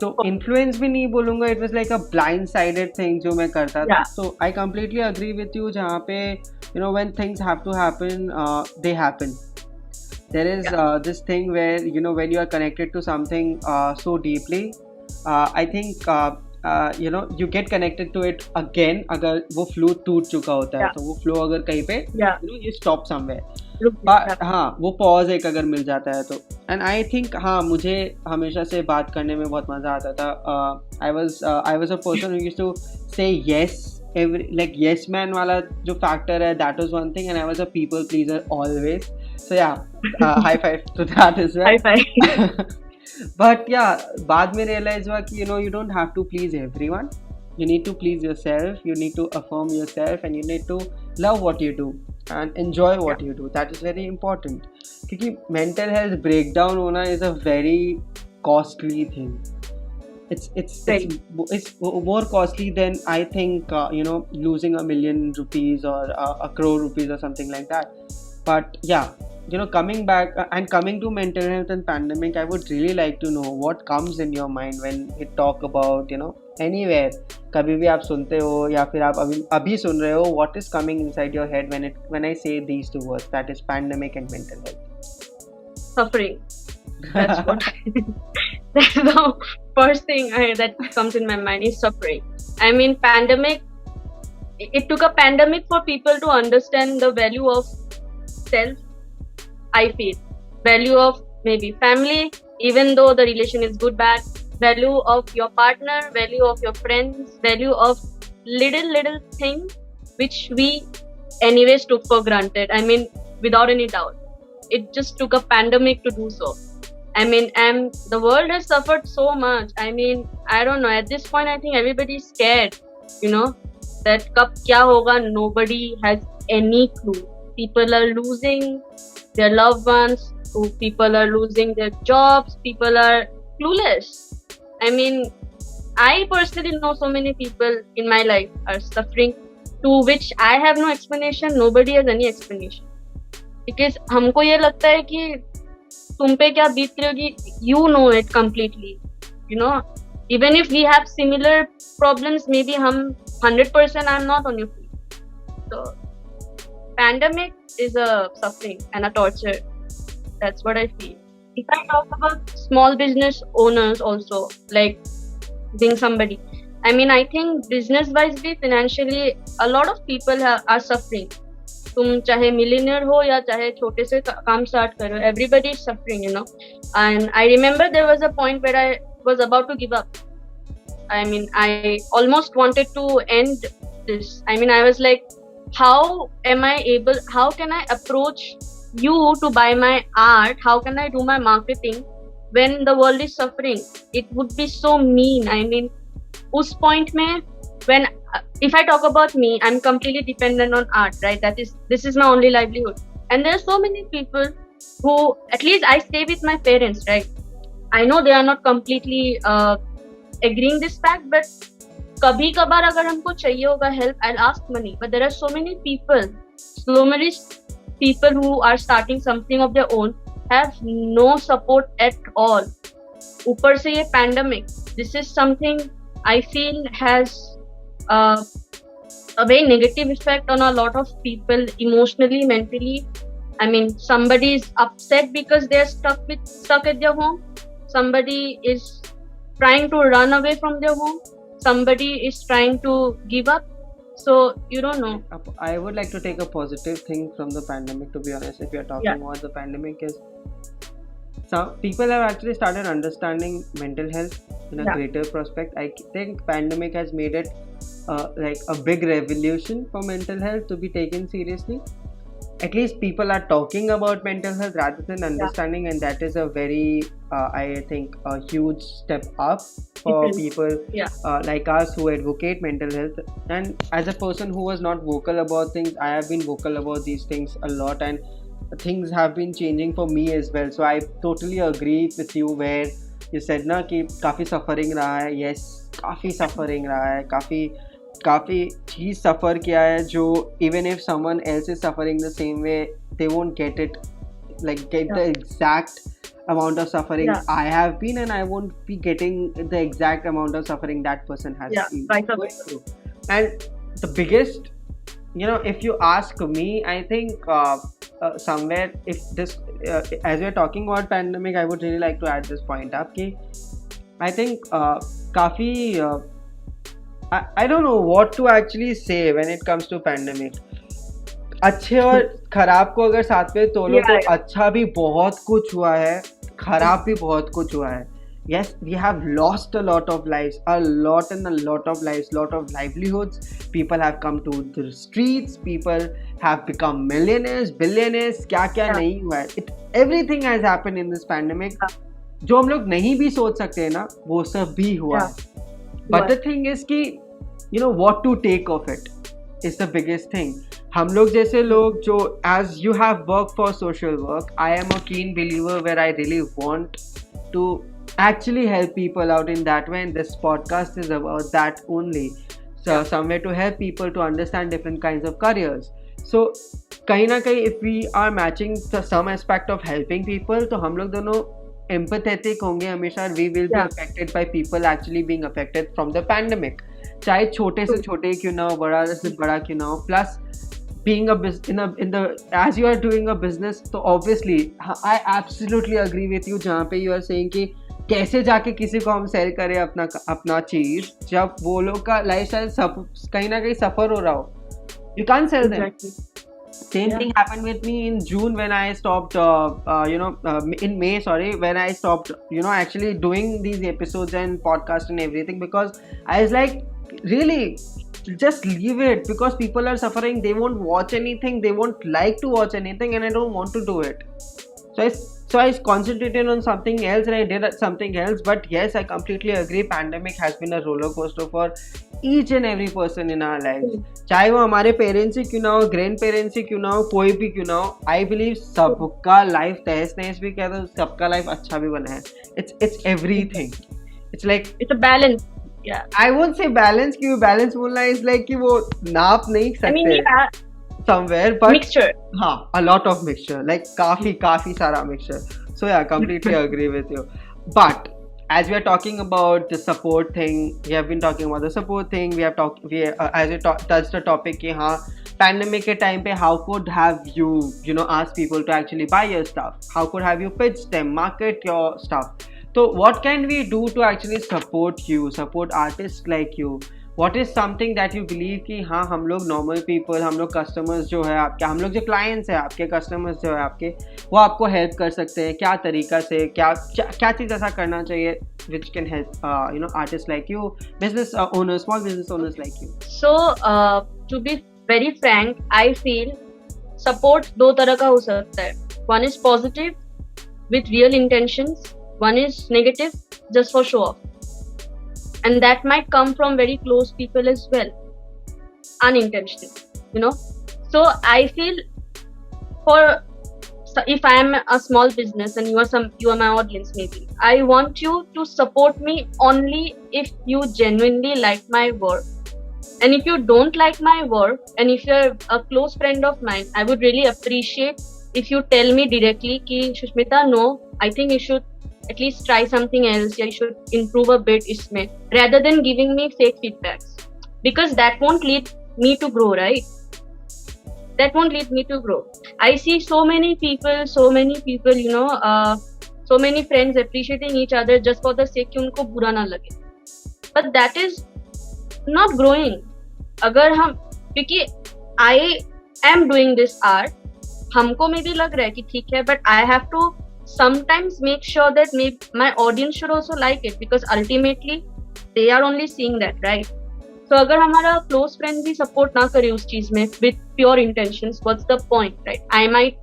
तो influence भी नहीं बोलूँगा, it was like a blind sided thing जो मैं करता था. So I completely agree with you, जहाँ पे you know when things have to happen they happen. There is this thing where you know when you are connected to something so deeply, I think you get connected to it again अगर वो flow टूट चुका होता है Yeah. तो वो flow अगर कहीं पे Yeah. you stop somewhere. रुक But जाता है. हाँ वो pause एक अगर मिल जाता है तो and I think हाँ मुझे हमेशा से बात करने में बहुत मजा आता था. I was a person who used to say yes like yes man वाला जो factor है, that was one thing, and I was a people pleaser always. So yeah, high five to that as well. High five. But yeah, बाद में realize हुआ कि you don't have to please everyone. You need to please yourself. You need to affirm yourself, and you need to love what you do and enjoy what you do. That is very important. क्योंकि mental health breakdown होना is a very costly thing. It's more costly than I think losing $1 million or a crore rupees or something like that. But yeah, coming back and coming to mental health and pandemic, I would really like to know what comes in your mind when we talk about anywhere. कभी भी आप सुनते हो या फिर आप अभी सुन रहे हो, what is coming inside your head when I say these two words, that is pandemic and mental health? Suffering. That's what. That's the first thing that comes in my mind is suffering. I mean, pandemic. It took a pandemic for people to understand the value of self. I feel value of maybe family, even though the relation is good, bad. Value of your partner, value of your friends, value of little things which we anyways took for granted. I mean, without any doubt, it just took a pandemic to do so. I mean, and the world has suffered so much. I mean, I don't know. At this point, I think everybody's scared. That kab kya hoga, nobody has any clue. People are losing their loved ones. People are losing their jobs. People are clueless. I mean, I personally know so many people in my life are suffering, to which I have no explanation. Nobody has any explanation. Because हमको ये लगता है कि तुम पे क्या बीत रही होगी, you know it completely. Even if we have similar problems, maybe हम 100% I'm not on your feet. So, pandemic is a suffering and a torture. That's what I feel. If I talk about small business owners also, like being somebody, I mean, I think business-wise भी financially, a lot of people are suffering. तुम चाहे millionaire हो या चाहे छोटे से काम start करो, everybody is suffering, And I remember there was a point where I was about to give up. I mean, I almost wanted to end this. I mean, I was like, how can I approach you to buy my art? How can I do my marketing when the world is suffering? It would be so mean. I mean, उस point में, when if I talk about me, I'm completely dependent on art, right? This is my only livelihood. And there are so many people who, at least I stay with my parents, right? I know they are not completely agreeing this fact, but कभी कभार अगर हमको चाहिए होगा help, I'll ask money. But there are so many people who are starting something of their own have no support at all. ऊपर से ये pandemic, this is something I feel has a very negative effect on a lot of people emotionally, mentally. I mean, somebody is upset because they're stuck at their home. Somebody is trying to run away from their home. Somebody is trying to give up. So you don't know. I would like to take a positive thing from the pandemic, to be honest. If you're talking about the pandemic, is some people have actually started understanding mental health in a greater prospect. I think pandemic has made it like a big revolution for mental health to be taken seriously. At least people are talking about mental health rather than understanding, and that is a very I think a huge step up for people like us who advocate mental health. And as a person who was not vocal about things, I have been vocal about these things a lot, and things have been changing for me as well. So I totally agree with you where you said ना कि काफ़ी suffering रहा है. Yes, काफ़ी suffering रहा है, काफ़ी चीज़ सफ़र किया है जो even if someone else is suffering the same way, they won't get it, like get the exact amount of suffering I have been, and I won't be getting the exact amount of suffering that person has been going through. And the biggest, if you ask me, I think somewhere, if this as we're talking about pandemic, I would really like to add this point up कि I think काफ़ी I don't know what to actually say when it comes to pandemic. अच्छे और खराब को अगर साथ में तोलो तो Yeah, अच्छा भी बहुत कुछ हुआ है, खराब भी बहुत कुछ हुआ है. Yes, we have lost a lot of lives, a lot and a lot of lives, lot of livelihoods. People have come to the streets. People have become millionaires, billionaires. क्या क्या yeah, नहीं हुआ है. Everything has happened in this pandemic. yeah, जो हम लोग नहीं भी सोच सकते हैं ना, वो सब भी हुआ yeah. है. But the thing is कि what to take of it is the biggest thing. हम लोग जैसे लोग जो as you have worked for social work, I am a keen believer where I really want to actually help people out in that way, and this podcast is about that only. So somewhere to help people to understand different kinds of careers. So कहीं ना कहीं if we are matching some aspect of helping people, तो हम लोग दोनों empathetic होंगे हमेशा. We will be Yeah. affected by people actually being affected from the pandemic. चाहे छोटे से छोटे क्यों ना हो, बड़ा से बड़ा क्यों ना हो. Plus being in the as you are doing a business, तो obviously I absolutely agree with you जहाँ पे you are saying कि कैसे जाके किसी को हम सेल करें अपना चीज जब वो लोग का लाइफ स्टाइल कहीं ना कहीं सफर हो रहा हो. You can't sell them. Exactly. Same Yeah. thing happened with me in June when I stopped, in May, sorry, when I stopped, actually doing these episodes and podcast and everything, because I was like, really, just leave it, because people are suffering. They won't watch anything. They won't like to watch anything, and I don't want to do it. So I concentrated on something else and I did something else. But yes, I completely agree. Pandemic has been a roller coaster for each and every person in our lives. चाहे वो हमारे parents ही क्यों ना हो, grand parents ही क्यों ना हो, कोई भी क्यों ना हो. आई बिलीव सबका लाइफ तहस नहस भी कहते हैं, सबका लाइफ अच्छा भी बना है. It's everything. It's like It's a balance. Yeah. I won't say balance, क्योंकि balance बोलना is like कि वो नाप नहीं I mean, सकते yeah, somewhere, but mixture. हाँ, a lot of mixture, like काफी सारा mixture. So yeah, completely agree with you. But as we are talking about the support thing, we have been talking about the support thing. We have talked, as we touched the topic कि हाँ, pandemic के time पे how could have you know ask people to actually buy your stuff? How could have you pitch them, market your stuff? So what can we do to actually support you, support artists like you? What is something that you believe कि हाँ हम लोग normal people, हम लोग customers जो है आपके, हम लोग जो clients हैं आपके, customers जो है आपके, वो आपको help कर सकते हैं क्या तरीका से, क्या चीज़ ऐसा करना चाहिए which can help artists like you, business owners, small business owners like you. So, to be very frank, I feel support दो तरह का हो सकता है. One is positive with real intentions. One is negative just for show off. And that might come from very close people as well, unintentional. So I feel, if I am a small business and you are my audience, maybe I want you to support me only if you genuinely like my work. And if you don't like my work, and if you're a close friend of mine, I would really appreciate if you tell me directly ki Shushmita, no, I think you should at least try something else, you should improve a bit isme, rather than giving me fake feedbacks, because that won't lead me to grow, right? That won't lead me to grow. I see so many people, so many friends appreciating each other just for the sake कि उनको बुरा ना लगे. But that is not growing. अगर हम, क्योंकि I am doing this art, हमको में भी लग रहा है कि ठीक है, but I have to sometimes make sure that my audience should also like it, because ultimately they are only seeing that, right? So अगर हमारा close friend भी support ना करे उस चीज में with pure intentions, what's the point, right? I might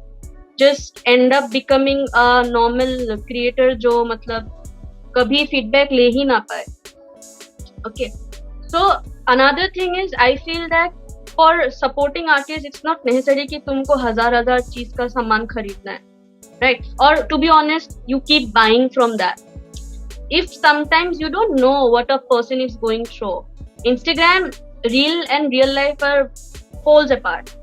just end up becoming a normal creator जो मतलब कभी feedback ले ही ना पाए. Okay. So another thing is, I feel that for supporting artists, it's not necessary कि तुमको हजार चीज का सामान खरीदना है, right? Or to be honest, you keep buying from that. If sometimes you don't know what a person is going through, Instagram real and real life are poles apart.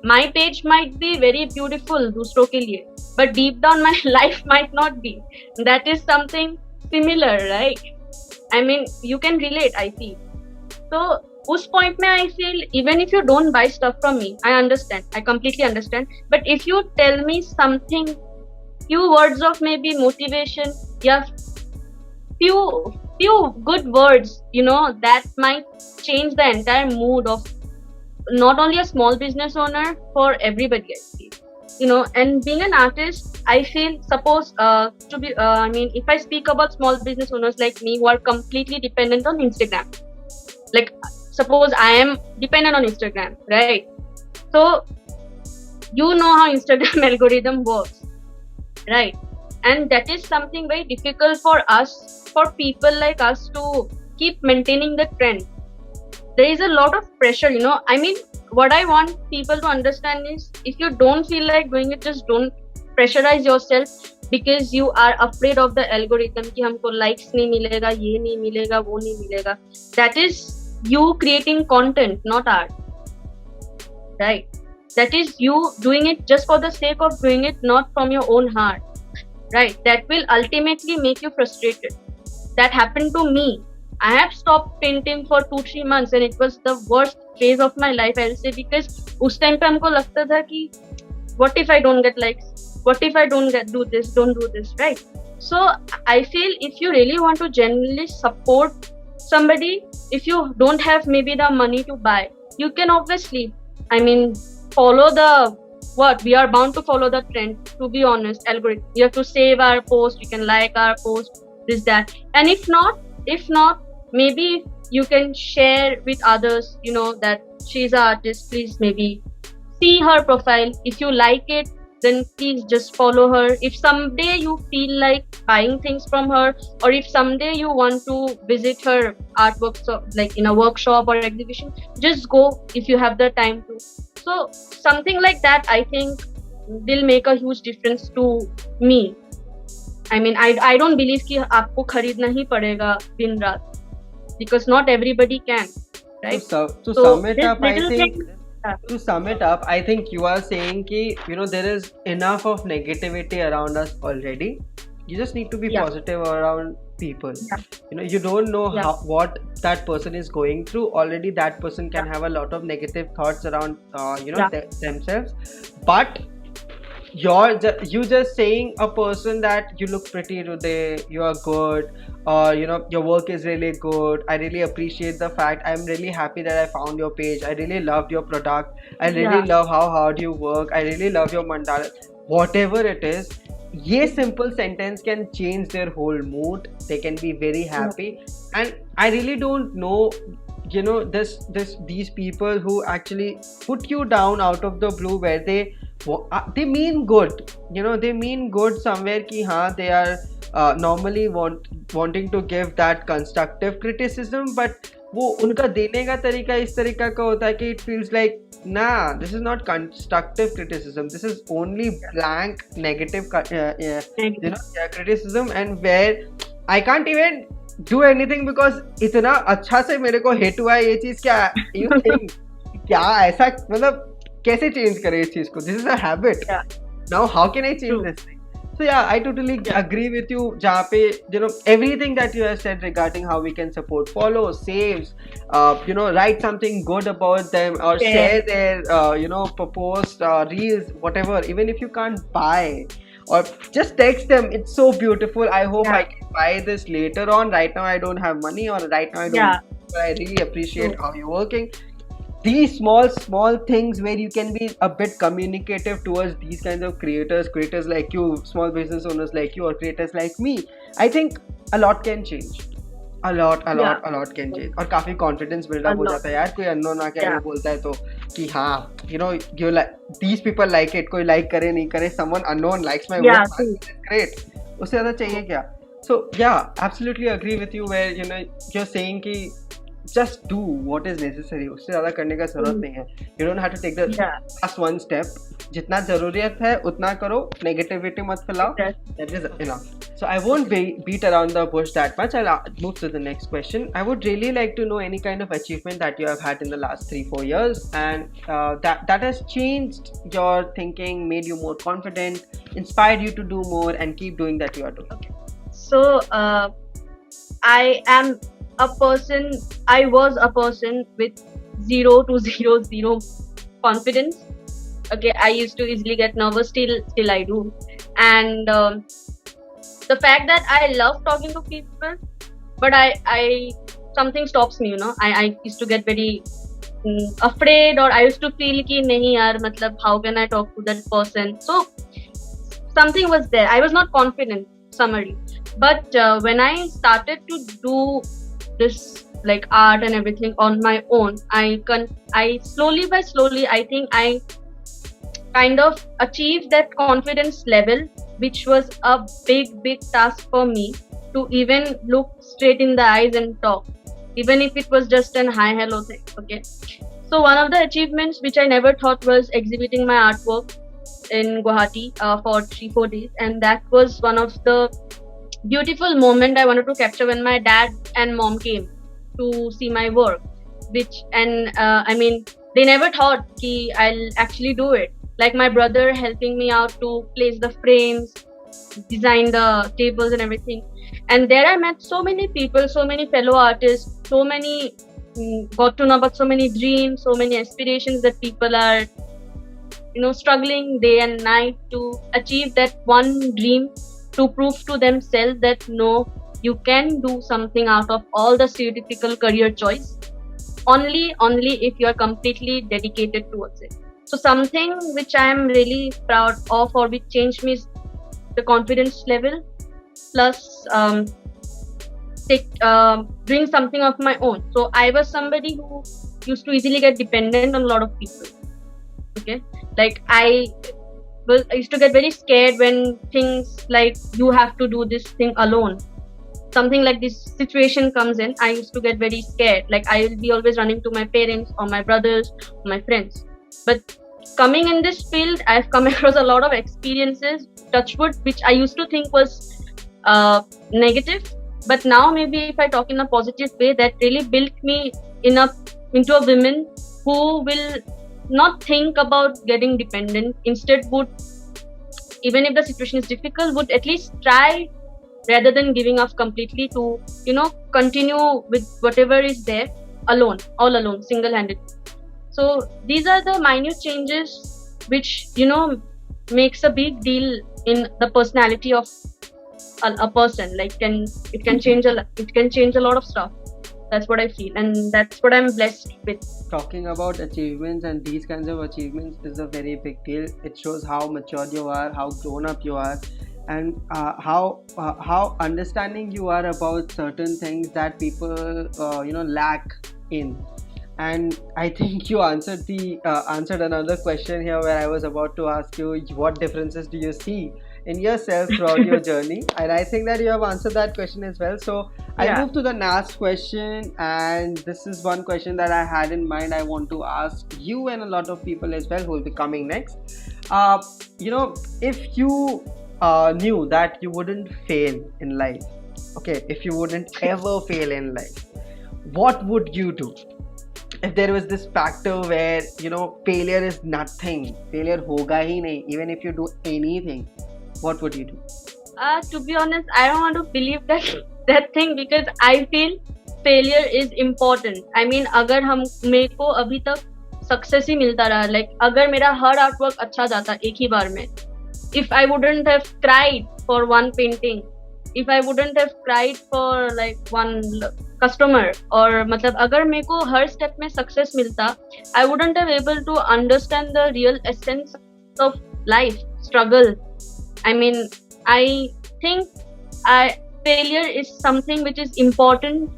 My page might be very beautiful दूसरों के लिए, but deep down my life might not be. That is something similar, right? I mean, you can relate, I feel. So उस point में I feel, even if you don't buy stuff from me, I understand, I completely understand. But if you tell me something, few words of maybe motivation, या few few good words, that might change the entire mood of not only a small business owner, for everybody, I feel. And being an artist, I feel, suppose to be I mean, if I speak about small business owners like me who are completely dependent on Instagram, like, suppose I am dependent on Instagram, right? So how Instagram algorithm works, right? And that is something very difficult for us, for people like us, to keep maintaining the trend. There is a lot of pressure, I mean, what I want people to understand is, if you don't feel like doing it, just don't pressurize yourself because you are afraid of the algorithm कि हमको likes नहीं मिलेगा, ये नहीं मिलेगा, वो नहीं मिलेगा. That is you creating content, not art, right? That is you doing it just for the sake of doing it, not from your own heart, right? That will ultimately make you frustrated. That happened to me. I have stopped painting for 2-3 months and it was the worst phase of my life, I'll say, because उस time पे हमको लगता था कि what if I don't get likes? What if I don't do this, right? So I feel if you really want to genuinely support somebody, if you don't have maybe the money to buy, you can obviously, I mean, follow we are bound to follow the trend, to be honest, algorithm. You have to save our post, you can like our post, this, that. And if not, maybe you can share with others, that she's an artist, please maybe see her profile. If you like it, then please just follow her. If someday you feel like buying things from her, or if someday you want to visit her artwork, so like in a workshop or exhibition, just go if you have the time to. So something like that, I think, will make a huge difference to me. I mean, I don't believe कि आपको खरीदना ही पड़ेगा दिन रात, because not everybody can, right? To sum it up, I think you are saying ki, there is enough of negativity around us already. You just need to be positive around people. You don't know what that person is going through. Already that person can have a lot of negative thoughts around themselves, but you just saying a person that you look pretty today, you are good, or your work is really good, I really appreciate the fact, I'm really happy that I found your page, I really loved your product, I really love how hard you work, I really love your mandala, whatever it is, ये simple sentence can change their whole mood. They can be very happy. And I really don't know, these people who actually put you down out of the blue, where they mean good, they mean good somewhere ki haan, they are normally wanting to give that constructive criticism, but वो उनका देने का तरीका इस तरीका का होता है कि it feels like nah, this is not constructive criticism, this is only blank negative criticism, and where I can't even do anything because इतना अच्छा से मेरे को hit हुआ है ये चीज, क्या you think क्या ऐसा, मतलब कैसे change करें इस चीज को? This is a habit. Now how can I change this thing? So yeah, I totally agree with you. जहाँ पे everything that you have said regarding how we can support, follow, saves, write something good about them, or share their post, reels, whatever. Even if you can't buy, or just text them. It's so beautiful. I hope I can buy this later on. Right now I don't have money, or right now I don't. But I really appreciate how you're working. These small things where you can be a bit communicative towards these kinds of creators like you, small business owners like you, or creators like me, I think a lot can change. A lot can change. और काफी confidence build up हो जाता है यार, कोई unknown आके ऐसे बोलता है तो कि हाँ, you like these people like it, कोई like करे नहीं करे, someone unknown likes my work, it's great. उससे ज़्यादा चाहिए क्या? So yeah, absolutely agree with you where you're saying कि just do what is necessary. उससे ज़्यादा करने का ज़रूरत नहीं है. You don't have to take the last one step. जितना ज़रूरियत है उतना करो. Negativity मत फैलाओ. That is enough. So I won't beat around the bush that much. I'll move to the next question. I would really like to know any kind of achievement that you have had in the last 3-4 years, and that has changed your thinking, made you more confident, inspired you to do more, and keep doing that you are doing. Okay. So I was a person with 0 to 0 confidence. Okay, I used to easily get nervous, still I do. And the fact that I love talking to people, but I something stops me, you know. I used to get very afraid, or I used to feel कि नहीं यार, मतलब how can I talk to that person? So something was there. I was not confident, summary. But when I started to do this like art and everything on my own, I slowly by slowly, I think I kind of achieved that confidence level, which was a big task for me to even look straight in the eyes and talk, even if it was just an hi hello thing. Okay, so one of the achievements which I never thought was exhibiting my artwork in Guwahati for 3-4 days, and that was one of the beautiful moment I wanted to capture when my dad and mom came to see my work. Which and I mean, they never thought कि I'll actually do it. Like my brother helping me out to place the frames, design the tables and everything. And there I met so many people, so many fellow artists, so many got to know about so many dreams, so many aspirations that people are, you know, struggling day and night to achieve that one dream, to prove to themselves that no, you can do something out of all the stereotypical career choice, only if you are completely dedicated towards it. So something which I am really proud of, or which changed me, is the confidence level, plus doing something of my own. So I was somebody who used to easily get dependent on a lot of people. Okay, like I used to get very scared when things like you have to do this thing alone. Something like this situation comes in, I used to get very scared. Like I will be always running to my parents or my brothers, or my friends. But coming in this field, I've come across a lot of experiences, touchwood, which I used to think was negative. But now maybe if I talk in a positive way, that really built me into a woman who will not think about getting dependent. Instead, would, even if the situation is difficult, would at least try, rather than giving up completely, to, you know, continue with whatever is there alone, all alone, single-handed. So these are the minute changes which, you know, makes a big deal in the personality of a person. Like it can change a lot of stuff. That's what I feel, and that's what I'm blessed with. Talking about achievements, and these kinds of achievements is a very big deal. It shows how mature you are, how grown up you are, and how understanding you are about certain things that people lack in. And I think you answered another question here, where I was about to ask you, what differences do you see in yourself throughout your journey? And I think that you have answered that question as well. So I'll move to the last question, and this is one question that I had in mind. I want to ask you and a lot of people as well who will be coming next. If you knew that you wouldn't fail in life, okay, if you wouldn't ever fail in life, what would you do? If there was this factor where, failure is nothing, failure hoga hi nahi, even if you do anything, what would you do? To be honest, I don't want to believe that thing, because I feel failure is important. I mean, अगर मेरे को अभी तक success ही मिलता रहा, like अगर मेरा हर artwork अच्छा जाता एक ही बार में, if I wouldn't have cried for one painting, if I wouldn't have cried for like one customer, or मतलब अगर मेरे को हर स्टेप में सक्सेस मिलता, I wouldn't have able to understand the real essence of life, struggle. I mean, I think failure is something which is important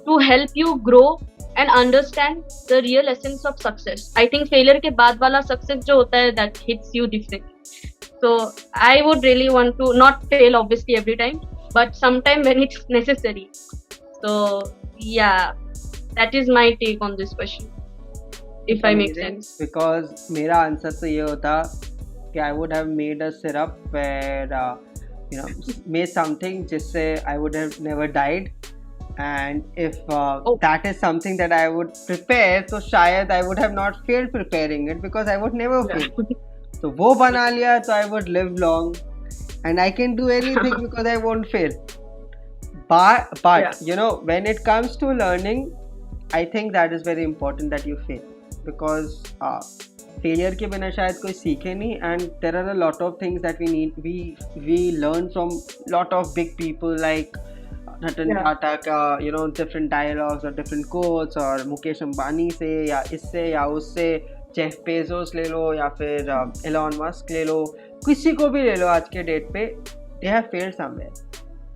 to help you grow and understand the real essence of success. I think failure के बाद वाला success जो होता है, that hits you differently. So I would really want to not fail, obviously, every time, but sometime when it's necessary. So yeah, that is my take on this question, if I make sense. Because मेरा answer तो ये होता कि I would have made a syrup where made something जिससे I would have never died. And if that is something that I would prepare, so शायद I would have not failed preparing it, because I would never fail. So वो बना लिया, so I would live long, and I can do anything because I won't fail. But when it comes to learning, I think that is very important that you fail, because failure के बिना शायद कोई सीखे नहीं. And there are a lot of things that we learn from lot of big people, like Ratan Yeah. Tata का different dialogues और different quotes, और मुकेश अंबानी से या इससे या उससे, जेफ बेजोस ले लो या फिर एलॉन मस्क ले लो, किसी को भी ले लो आज के डेट पे, they have failed somewhere.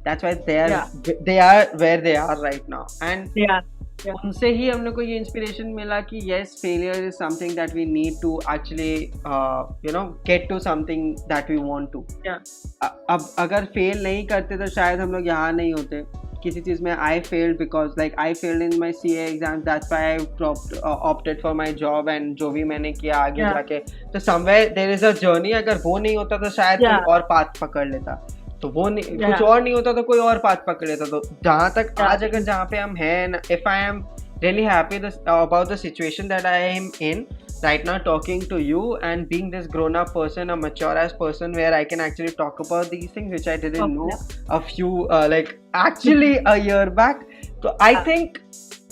That's why they are where they are right now. And Yeah. उनसे ही हम लोग को ये इंस्पिरेशन मिला कि yes, failure is something that we need to actually get to something that we want to. Yeah. अब अगर fail नहीं करते तो शायद हम लोग यहाँ नहीं होते किसी चीज़ में. I failed because like I failed in my CA exams, that's why I opted for my job, and जो भी मैंने किया आगे जाके, तो somewhere there is a journey. अगर वो नहीं होता तो शायद कोई और पाथ पकड़ लेता, तो वो नहीं, कुछ और नहीं होता तो कोई और पाथ पकड़ लेता. तो जहाँ तक आज अगर जहाँ पे हम हैं, if I am really happy about the situation that I am in right now, talking to you and being this grown up person, a mature ass person, where I can actually talk about these things which I didn't know a few actually a year back. So I think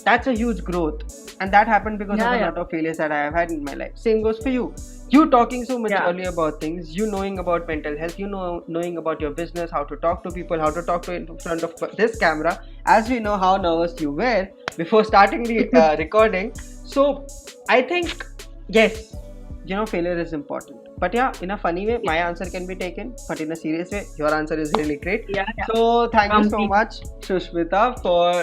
that's a huge growth, and that happened because of a lot of failures that I have had in my life. Same goes for you. You talking so much earlier about things, you knowing about mental health, knowing about your business, how to talk to people, how to talk to in front of this camera, as we know how nervous you were before starting the recording. So I think yes, failure is important. But yeah, in a funny way, my answer can be taken. But in a serious way, your answer is really great. Yeah. So thank you so much, Sushmita, for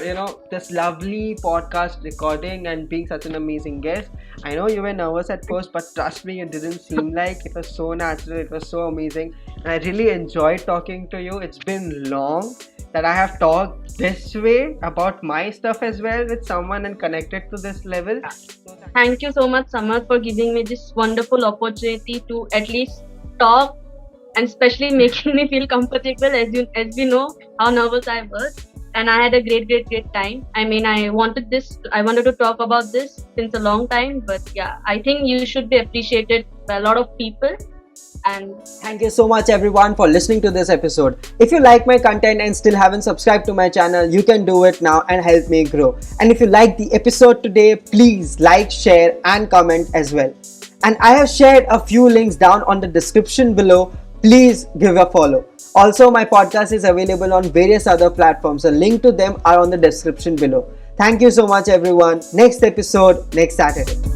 this lovely podcast recording and being such an amazing guest. I know you were nervous at first, but trust me, it didn't seem like. It was so natural. It was so amazing, and I really enjoyed talking to you. It's been long that I have talked this way about my stuff as well with someone and connected to this level. Thank you so much, Samar, for giving me this wonderful opportunity to at least talk, and especially making me feel comfortable. As we know how nervous I was, and I had a great time. I mean, I wanted to talk about this since a long time, but yeah, I think you should be appreciated by a lot of people. And thank you so much everyone for listening to this episode. If you like my content and still haven't subscribed to my channel, you can do it now and help me grow. And if you like the episode today, please like, share and comment as well. And I have shared a few links down on the description below. Please give a follow. Also, my podcast is available on various other platforms. A link to them are on the description below. Thank you so much everyone. Next episode next Saturday.